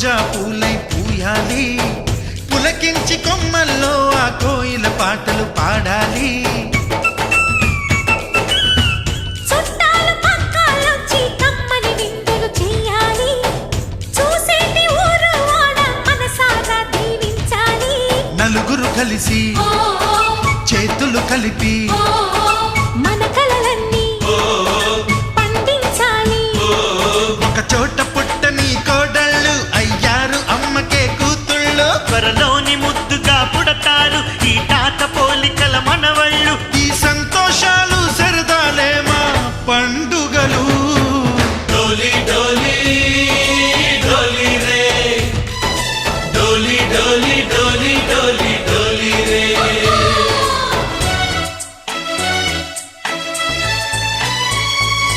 రోజా పూలై పూయాలి, పులకించి కొమ్మల్లో ఆ కోయిల పాటలు పాడాలి. నలుగురు కలిసి చేతులు కలిపి మన కలలన్నీ పండించాలి. ఒక చోట పుట్టని కోడళ్ళు అయ్యారు అమ్మకే కూతుళ్ళు. త్వరలోని ముద్దుగా పుడతారు ఈ తాత పోలికల మనవళ్ళు. ఈ సంతోషాలు సరదాలే మా పండుగలు.